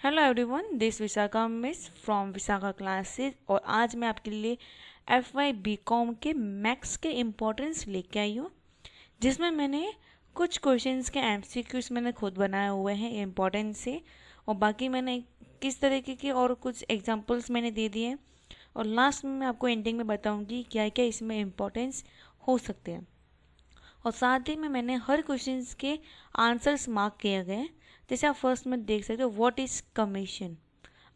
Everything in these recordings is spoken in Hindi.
Hello everyone, this Vishakha miss from Vishakha classes. और आज मैं आपके लिए FY BCom के मैथ्स के इम्पोर्टेंस लेके आई हूँ, जिसमें मैंने कुछ क्वेश्चंस के MCQs मैंने खुद बनाए हुए हैं इम्पोर्टेंस से, और बाकी मैंने किस तरीके के और कुछ एग्जांपल्स मैंने दे दिए हैं। और लास्ट में मैं आपको एंडिंग में बताऊँगी क्या क्या इसमें इम्पोर्टेंस हो सकते हैं। और साथ ही में मैंने हर क्वेश्चंस के आंसर्स मार्क किए गए हैं। जैसे आप फर्स्ट में देख सकते हो, व्हाट इज़ कमीशन।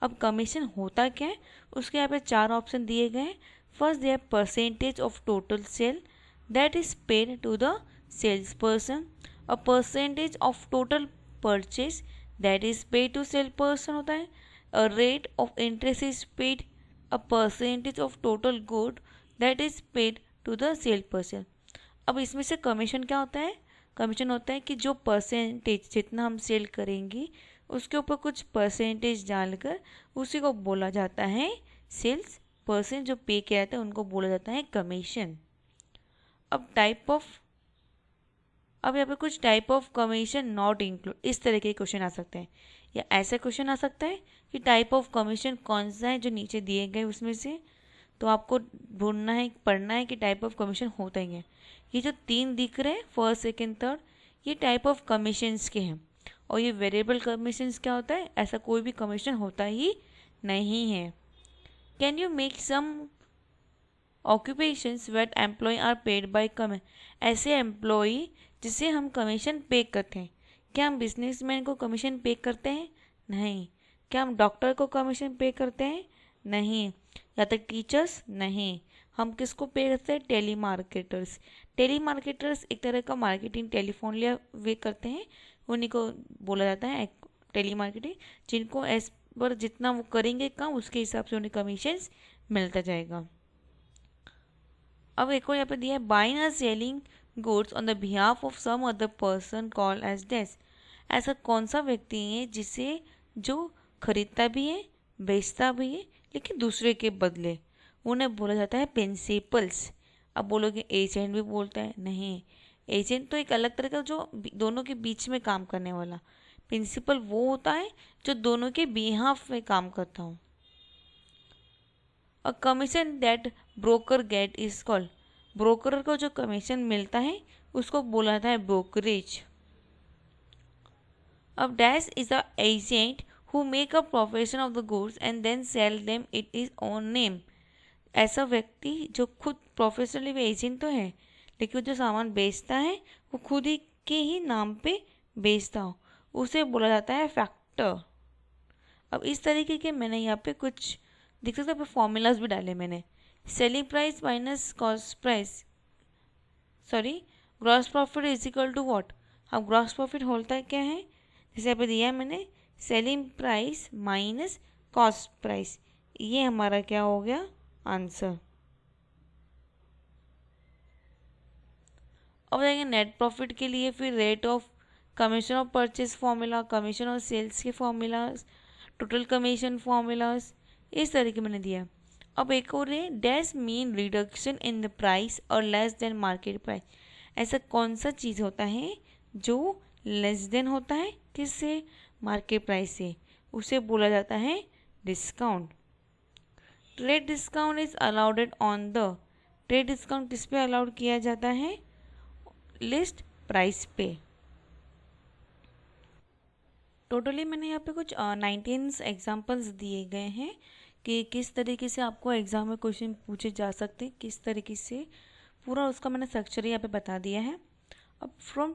अब कमीशन होता क्या है, उसके यहाँ पे 4 ऑप्शन दिए गए हैं। फर्स्ट दिया percentage of total sale that is paid to the sales person. A percentage of total purchase that is paid to sale person होता है। A rate of interest is paid. A percentage of total good that is paid to the sale person. अब इसमें से कमीशन क्या होता है? कमीशन होता है कि जो परसेंटेज जितना हम सेल करेंगे उसके ऊपर कुछ परसेंटेज डालकर उसी को बोला जाता है सेल्स पर्सन। जो पे किया जाता है उनको बोला जाता है कमीशन। अब यहाँ पे कुछ type of commission not include, इस तरह के क्वेश्चन आ सकते हैं, या ऐसा क्वेश्चन आ सकता है कि टाइप ऑफ कमीशन कौन सा है जो नीचे दिए गए उसमें से। तो आपको ढूंढना है, पढ़ना है कि टाइप ऑफ कमीशन होता ही है। ये जो 3 दिख रहे हैं, फर्स्ट सेकेंड थर्ड, ये टाइप ऑफ कमीशंस के हैं। और ये वेरिएबल कमीशंस क्या होता है? ऐसा कोई भी कमीशन होता ही नहीं है। Can you make some occupations where employ are paid by commission. ऐसे एम्प्लॉय जिसे हम कमीशन पे करते हैं। क्या हम बिजनेसमैन को कमीशन पे करते हैं? नहीं। क्या हम डॉक्टर को कमीशन पे करते हैं? नहीं। या तो टीचर्स? नहीं। हम किसको पे करते हैं? Tele marketers. टेली मार्केटर्स एक तरह का मार्केटिंग टेलीफोन लिया वे करते हैं, उन्हीं को बोला जाता है टेली मार्केटिंग, जिनको एज पर जितना वो करेंगे काम उसके हिसाब से उन्हें कमीशन मिलता जाएगा। अब एक और यहाँ पे दिया है, बाइंग और selling goods on the behalf of some other person call as डेस। ऐसा कौन सा व्यक्ति है जिसे जो खरीदता भी है बेचता भी है लेकिन दूसरे के बदले, उन्हें बोला जाता है प्रिंसिपल्स। अब बोलोगे एजेंट भी बोलता है? नहीं, एजेंट तो एक अलग तरह का जो दोनों के बीच में काम करने वाला। प्रिंसिपल वो होता है जो दोनों के बिहाफ में काम करता हो। A commission that broker get is called. Broker को जो कमीशन मिलता है उसको बोला जाता है ब्रोकरेज। अब dash is a agent who make a profession of the goods and then sell them it is own name. ऐसा व्यक्ति जो खुद प्रोफेशनली भी एजेंट तो है लेकिन जो सामान बेचता है वो खुद ही के ही नाम पे बेचता हो, उसे बोला जाता है फैक्टर। अब इस तरीके के मैंने यहाँ पे कुछ देख सकते हो फॉर्मूलाज भी डाले मैंने। Selling price minus cost price, sorry, gross profit is equal to what. अब ग्रॉस प्रॉफिट होता है क्या है? जैसे यहाँ पे दिया है मैंने, selling price minus cost price, ये हमारा क्या हो गया आंसर। अब जाएंगे नेट प्रॉफिट के लिए, फिर rate of commission of purchase formula, commission of sales के फॉर्मूलाज, टोटल कमीशन फॉर्मूलाज, इस तरीके मैंने दिया। अब एक और है, dash mean reduction in the price और लेस देन मार्केट प्राइस। ऐसा कौन सा चीज़ होता है जो लेस देन होता है किससे? मार्केट प्राइस से, उसे बोला जाता है discount. Trade discount is allowed on the. Trade discount किस पे अलाउड किया जाता है? लिस्ट प्राइस पे। टोटली मैंने यहाँ पे कुछ 19 एग्जाम्पल्स दिए गए हैं कि किस तरीके से आपको एग्ज़ाम में क्वेश्चन पूछे जा सकते हैं, किस तरीके से, पूरा उसका मैंने स्ट्रक्चर यहाँ पे बता दिया है। अब फ्रॉम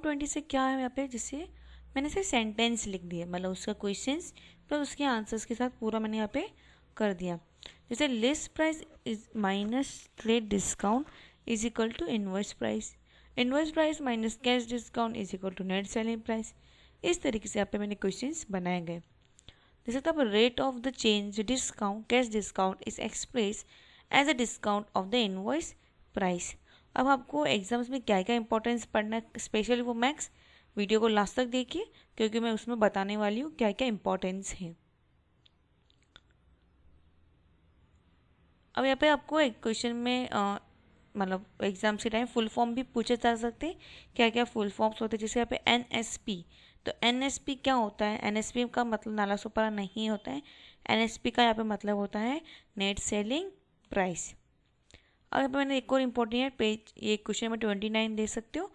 20 से क्या है यहाँ पे, जैसे मैंने से सेंटेंस लिख दिया, मतलब उसका क्वेश्चंस प्लस उसके आंसर्स के साथ पूरा मैंने यहाँ पे कर दिया। जैसे list price is minus trade discount is equal to inverse price, inverse price minus cash discount is equal to net selling price. इस तरीके से यहाँ पे मैंने क्वेश्चंस बनाए गए। जैसे तब rate of the change discount cash discount is express as a discount of the invoice price. अब आपको एग्जाम्स में क्या क्या इंपॉर्टेंस पढ़ना है, स्पेशली वो मैथ्स, वीडियो को लास्ट तक देखिए क्योंकि मैं उसमें बताने वाली हूँ क्या क्या इंपॉर्टेंस है। अब यहाँ पे आपको एक क्वेश्चन में मतलब एग्जाम्स के टाइम फुल फॉर्म भी पूछे जा सकते हैं, क्या क्या फुल फॉर्म्स होते हैं। जैसे यहाँ पे NSP तो एनएसपी क्या होता है? एनएसपी का मतलब नाला सोपारा नहीं होता है। एनएसपी का यहाँ पे मतलब होता है नेट सेलिंग प्राइस। अब यहाँ पे मैंने एक और इम्पोर्टेंट पेज, ये क्वेश्चन नंबर 29 दे सकते हो।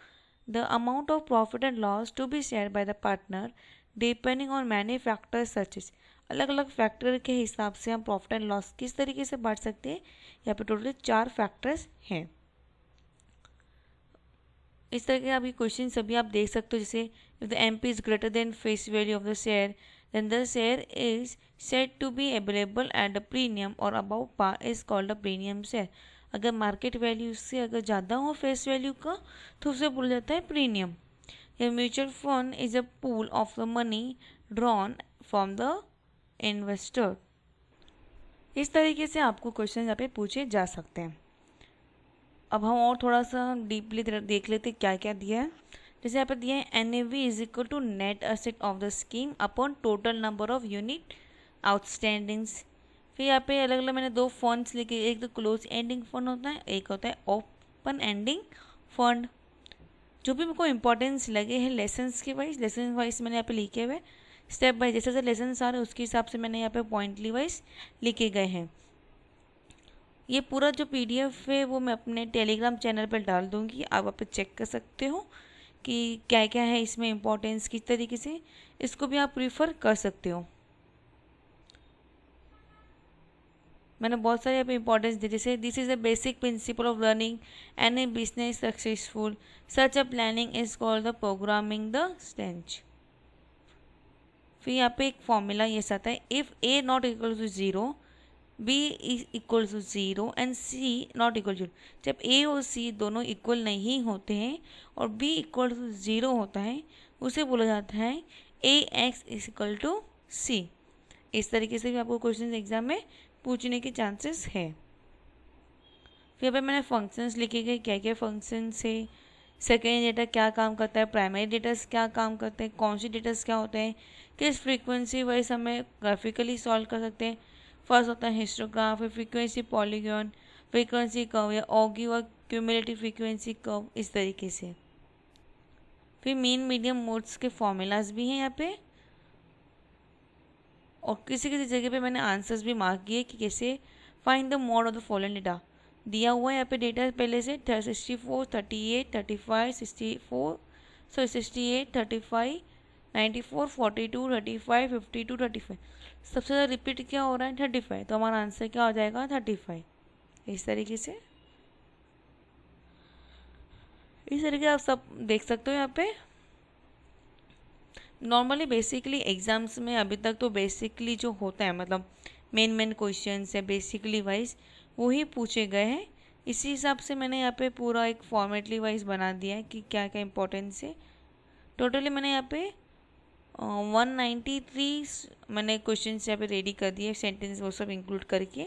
The amount of profit and loss to be share by the partner depending on many factors such as. अलग अलग फैक्टर के हिसाब से हम प्रॉफिट एंड लॉस किस तरीके से बांट सकते हैं। यहाँ पे टोटल 4 फैक्टर्स हैं। इस तरह के अभी क्वेश्चन सभी आप देख सकते हो, जैसे if the MP is greater than face value of the share then the share is said to be available at the premium और above par is called a premium share. अगर मार्केट वैल्यू से अगर ज़्यादा हो फेस वैल्यू का तो उसे बोला जाता है प्रीमियम। या mutual fund is a pool of the money drawn from the investor. इस तरीके से आपको क्वेश्चन यहाँ पे पूछे जा सकते हैं। अब हम और थोड़ा सा डीपली देख लेते क्या क्या दिया है। जैसे यहाँ पर दिया है NAV is equal to net asset of the scheme upon total number of unit outstandings. फिर यहाँ पे अलग अलग मैंने 2 फंड्स लिखे, एक तो क्लोज एंडिंग फंड होता है, एक होता है ओपन एंडिंग फंड। जो भी मेरे को इंपॉर्टेंस लगे हैं लेसन्स वाइज मैंने यहाँ पे लिखे हुए स्टेप बाय, जैसे जैसे लेसन्स आ रहे हैं उसके हिसाब से मैंने यहाँ पे पॉइंटली वाइज लिखे गए हैं। ये पूरा जो PDF है वो मैं अपने टेलीग्राम चैनल पर डाल दूँगी, आप वहाँ पे चेक कर सकते हो कि क्या क्या है इसमें इम्पोर्टेंस, किस तरीके से इसको भी आप प्रीफर कर सकते हो। मैंने बहुत सारे यहाँ पे इंपॉर्टेंस दी, जैसे this is the basic principle of running any business successful, such a planning is called the programming the stage. फिर यहाँ पे एक फॉर्मूला ये आता है, if A not equal to 0 B is equal to 0 and C not equal to. जब A और C दोनों इक्वल नहीं होते हैं और B इक्वल टू 0 होता है उसे बोला जाता है AX is equal to C। इस तरीके से भी आपको क्वेश्चन एग्जाम में पूछने के चांसेस है। फिर यहाँ पे मैंने फंक्शंस लिखे गए, क्या क्या फंक्शंस है, सेकेंडरी डेटा क्या काम करता है, प्राइमरी डेटा क्या काम करते हैं, कौन सी डेटा क्या होते हैं, किस फ्रीक्वेंसी वाइज हमें ग्राफिकली सॉल्व कर सकते हैं। फर्स्ट होता है histograph, frequency polygon, frequency curve या ऑगी और क्यूमुलेटिव फ्रीक्वेंसी कर्व, इस तरीके से। फिर मीन मीडियम मोड्स के फॉर्मूलाज भी हैं यहाँ पे, और किसी किसी जगह पे मैंने आंसर्स भी मार्क किए कि कैसे find the mode of the following data. दिया हुआ है यहाँ पे डेटा पहले से 64, 38, 35, 64, 68, 35, 94, 42, 35, 52, 35। सबसे ज़्यादा रिपीट क्या हो रहा है 35, तो हमारा आंसर क्या हो जाएगा 35। इस तरीके से आप सब देख सकते हो यहाँ पे। नॉर्मली बेसिकली एग्ज़ाम्स में अभी तक तो बेसिकली जो होता है मतलब मेन क्वेश्चंस है बेसिकली वाइज वो ही पूछे गए हैं। इसी हिसाब से मैंने यहाँ पे पूरा एक फॉर्मेटली वाइज बना दिया है कि क्या क्या इंपॉर्टेंस है। टोटली मैंने यहाँ पे 193 मैंने क्वेश्चन यहाँ पे रेडी कर दिए, सेंटेंस वो सब इंक्लूड करके।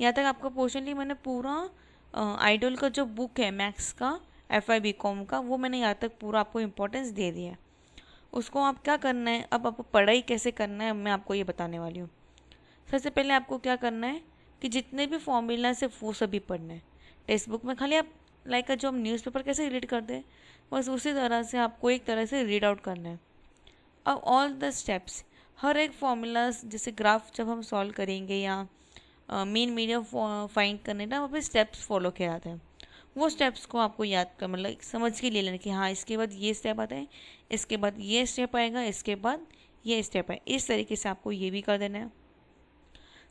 यहाँ तक आपका पोर्शनली मैंने पूरा आइडल का जो बुक है मैथ्स का FY BCom का वो मैंने यहाँ तक पूरा आपको इम्पोर्टेंस दे दिया है। उसको आप क्या करना है, अब आपको पढ़ाई कैसे करना है मैं आपको ये बताने वाली हूँ। सबसे पहले आपको क्या करना है कि जितने भी फॉर्मूला है वो सभी पढ़ना है। टेक्स्ट बुक में खाली आप लाइक जो हम न्यूज़पेपर कैसे रीड करते हैं बस उसी तरह से आपको एक तरह से रीड आउट करना है। अब ऑल द स्टेप्स, हर एक फॉर्मूलाज जैसे ग्राफ जब हम सॉल्व करेंगे या मीन मीडियम फाइंड करने ना वहाँ पे स्टेप्स फॉलो किए जाते हैं। वो स्टेप्स को आपको याद कर मतलब समझ के ले लेना कि हाँ इसके बाद ये स्टेप आता है, इसके बाद ये स्टेप आएगा, इसके बाद ये स्टेप है। इस तरीके से आपको ये भी कर देना है।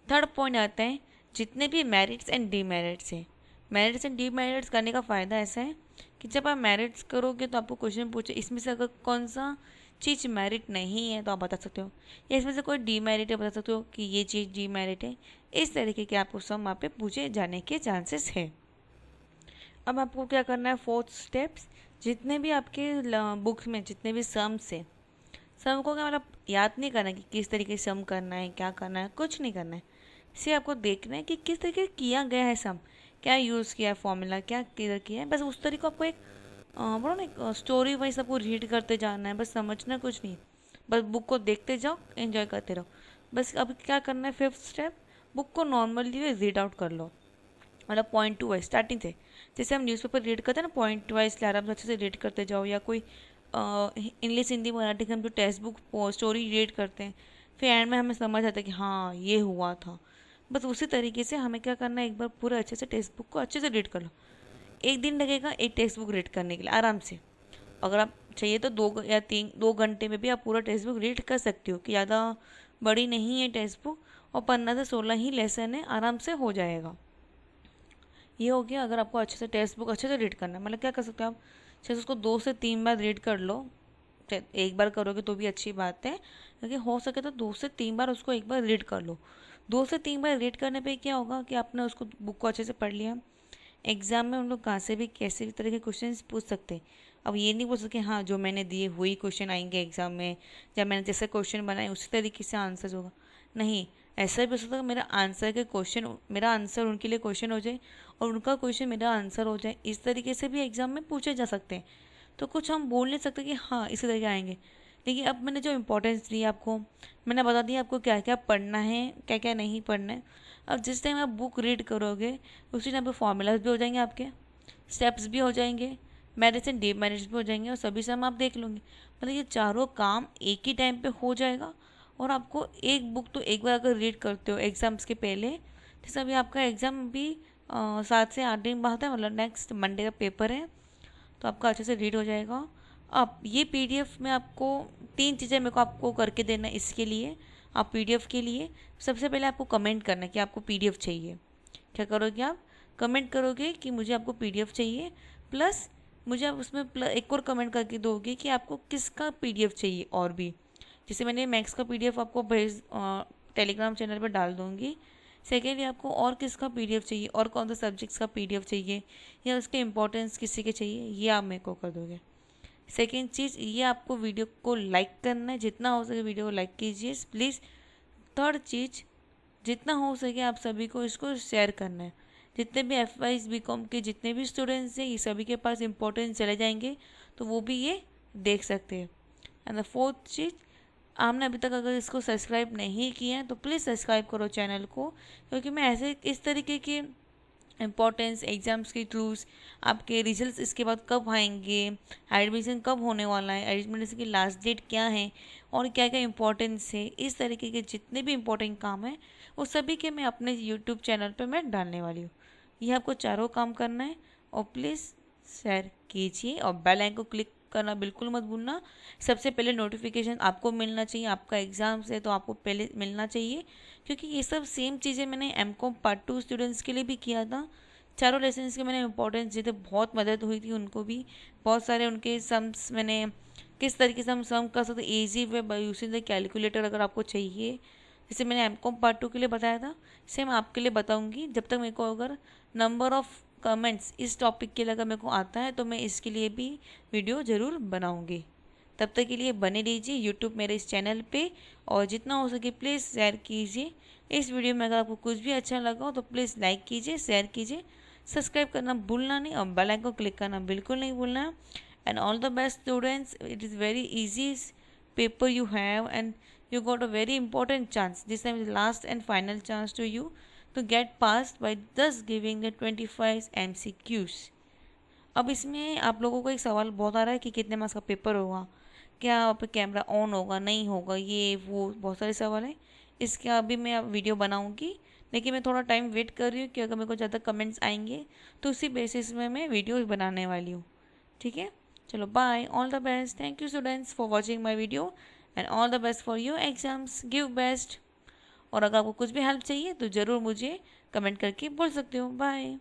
थर्ड पॉइंट आता है जितने भी मेरिट्स एंड डीमेरिट्स हैं। मेरिट्स एंड डीमेरिट्स करने का फ़ायदा ऐसा है कि जब आप मेरिट्स करोगे तो आपको क्वेश्चन पूछे इसमें से अगर कौन सा चीज़ मेरिट नहीं है तो आप बता सकते हो, या इसमें से कोई डीमेरिट है बता सकते हो कि ये चीज़ डीमेरिट है। इस तरीके के आपको सम वहाँ पे पूछे जाने के चांसेस है। अब आपको क्या करना है, फोर्थ स्टेप्स, जितने भी आपके बुक्स में जितने भी सम्स है सम को क्या मतलब याद नहीं करना कि किस तरीके से सम करना है, क्या करना है, कुछ नहीं करना है। सिर्फ आपको देखना है कि किस तरीके किया गया है सम, क्या यूज़ किया है फॉर्मूला, क्या किधर किया है, बस उस तरीके को आपको एक बोलो ना स्टोरी वाइज आपको रीड करते जाना है, बस समझना कुछ नहीं, बस बुक को देखते जाओ एंजॉय करते रहो बस। अब क्या करना है फिफ्थ स्टेप, बुक को नॉर्मली रीड आउट कर लो, मतलब पॉइंट टू वाइज स्टार्टिंग से, जैसे हम न्यूज़पेपर रीड करते हैं ना पॉइंट वाइज आराम से अच्छे से रीड करते जाओ, या कोई इंग्लिश हिंदी मराठी के हम जो टेक्स्ट बुक स्टोरी रीड करते हैं, फिर एंड में हमें समझ आता है कि हाँ ये हुआ था। बस उसी तरीके से हमें क्या करना है, एक बार पूरा अच्छे से टेक्स्ट बुक को अच्छे से रीड कर लो। एक दिन लगेगा एक टेक्स्ट बुक रीड करने के लिए आराम से। अगर आप चाहिए तो 2 घंटे में भी आप पूरा टेक्स्ट बुक रीड कर सकते हो, कि ज़्यादा बड़ी नहीं है टेक्स्ट बुक, और 15 से 16 ही लेसन है, आराम से हो जाएगा। ये हो गया। अगर आपको अच्छे से टेक्स्ट बुक अच्छे से रीड करना है, मतलब क्या कर सकते हो आप, चाहे उसको 2 से 3 बार रीड कर लो। चाहे एक बार करोगे तो भी अच्छी बात है, लेकिन हो सके तो 2 से 3 बार उसको एक बार रीड कर लो। 2 से 3 बार रीड करने पे क्या होगा कि आपने उसको बुक को अच्छे से पढ़ लिया। एग्जाम में उन लोग कहाँ से भी कैसे भी तरह के क्वेश्चन पूछ सकते हैं। अब ये नहीं बोल सकते हाँ जो मैंने दिए वही क्वेश्चन आएंगे एग्जाम में, या मैंने जैसे क्वेश्चन बनाए उसी तरीके से आंसर होगा। नहीं, ऐसा भी हो सकता है मेरा आंसर उनके लिए क्वेश्चन हो जाए, और उनका क्वेश्चन मेरा आंसर हो जाए। इस तरीके से भी एग्जाम में पूछे जा सकते हैं। तो कुछ हम बोल नहीं सकते कि हाँ इसी तरीके आएंगे। लेकिन अब मैंने जो इम्पोर्टेंस दी आपको, मैंने बता दिया आपको क्या क्या पढ़ना है, क्या क्या नहीं पढ़ना है। अब जिस टाइम आप बुक रीड करोगे उसी टाइम पे फॉर्मूलाज भी हो जाएंगे, आपके स्टेप्स भी हो जाएंगे, मेरिट्स एंड डिमेरिट्स भी हो जाएंगे, और सभी सम आप देख लोगे। मतलब ये चारों काम एक ही टाइम पे हो जाएगा। और आपको एक बुक तो एक बार अगर रीड करते हो एग्ज़ाम्स के पहले, जैसे अभी आपका एग्ज़ाम भी 7 से 8 दिन बाद है, मतलब नेक्स्ट मंडे का पेपर है, तो आपका अच्छे से रीड हो जाएगा। अब ये पीडीएफ में आपको 3 चीज़ें मेरे को आपको करके देना है। इसके लिए आप पीडीएफ के लिए सबसे पहले आपको कमेंट करना है कि आपको पीडीएफ चाहिए। क्या करोगे आप, कमेंट करोगे कि मुझे आपको पीडीएफ चाहिए, प्लस मुझे आप उसमें एक और कमेंट करके दोगे कि आपको किसका पीडीएफ चाहिए। और भी जैसे मैंने मैथ्स का पीडीएफ आपको टेलीग्राम चैनल पर डाल दूँगी। सेकेंडली आपको और किसका पीडीएफ चाहिए, और कौन से सब्जेक्ट्स का पीडीएफ चाहिए, या उसके इंपॉर्टेंस किसी के चाहिए, ये आप मेरे को कर दोगे। सेकेंड चीज़, ये आपको वीडियो को लाइक करना है, जितना हो सके वीडियो को लाइक कीजिए प्लीज़। थर्ड चीज़, जितना हो सके आप सभी को इसको शेयर करना है। जितने भी FY BCom के जितने भी स्टूडेंट्स हैं, ये सभी के पास इंपॉर्टेंस चले जाएंगे, तो वो भी ये देख सकते हैं। एंड द फोर्थ चीज़, आपने अभी तक अगर इसको सब्सक्राइब नहीं किया है तो प्लीज़ सब्सक्राइब करो चैनल को, क्योंकि मैं ऐसे इस तरीके के इम्पोर्टेंस एग्ज़ाम्स के थ्रूज, आपके रिजल्ट्स इसके बाद कब आएंगे, एडमिशन कब होने वाला है, एडमिशन की लास्ट डेट क्या है, और क्या क्या इम्पोर्टेंस है, इस तरीके के जितने भी इम्पोर्टेंट काम है वो सभी के मैं अपने यूट्यूब चैनल पे मैं डालने वाली हूँ। ये आपको चारों काम करना है, और प्लीज़ शेयर कीजिए, और बेल आइकन को क्लिक करना बिल्कुल मत भूलना। सबसे पहले नोटिफिकेशन आपको मिलना चाहिए, आपका एग्ज़ाम से तो आपको पहले मिलना चाहिए, क्योंकि ये सब सेम चीज़ें मैंने MCOM पार्ट 2 स्टूडेंट्स के लिए भी किया था। चारों लेसन्स के मैंने इंपॉर्टेंस दिए थे, बहुत मदद हुई थी उनको भी। बहुत सारे उनके सम्स मैंने किस तरीके से हम सम कर सकते easy way by using the calculator, अगर आपको चाहिए, जैसे मैंने MCOM पार्ट 2 के लिए बताया था, सेम आपके लिए बताऊंगी। जब तक मेरे को अगर नंबर ऑफ़ कमेंट्स इस टॉपिक के लिए अगर मेरे को आता है तो मैं इसके लिए भी वीडियो ज़रूर बनाऊंगी। तब तक के लिए बने रहिए यूट्यूब मेरे इस चैनल पे, और जितना हो सके प्लीज़ शेयर कीजिए। इस वीडियो में अगर आपको कुछ भी अच्छा लगा हो तो प्लीज़ लाइक कीजिए, शेयर कीजिए, सब्सक्राइब करना भूलना नहीं, और बेल आइकन को क्लिक करना बिल्कुल नहीं भूलना। And all the best students, it is very easy paper you have, and you got a very important chance. This time is last and final chance to you to get passed by thus giving the 25 MCQs. अब इसमें आप लोगों को एक सवाल बहुत आ रहा है कि कितने मार्क्स का पेपर होगा, क्या आप कैमरा ऑन होगा नहीं होगा, ये वो बहुत सारे सवाल हैं। इसका अभी मैं वीडियो बनाऊंगी, लेकिन मैं थोड़ा टाइम वेट कर रही हूँ कि अगर मेरे को ज़्यादा कमेंट्स आएंगे तो उसी बेसिस में मैं वीडियो बनाने वाली हूँ। ठीक है, चलो bye, all the best, thank you students for watching my video, and all the best for your exams, give best. और अगर आपको कुछ भी हेल्प चाहिए तो ज़रूर मुझे कमेंट करके बोल सकते हो। बाय।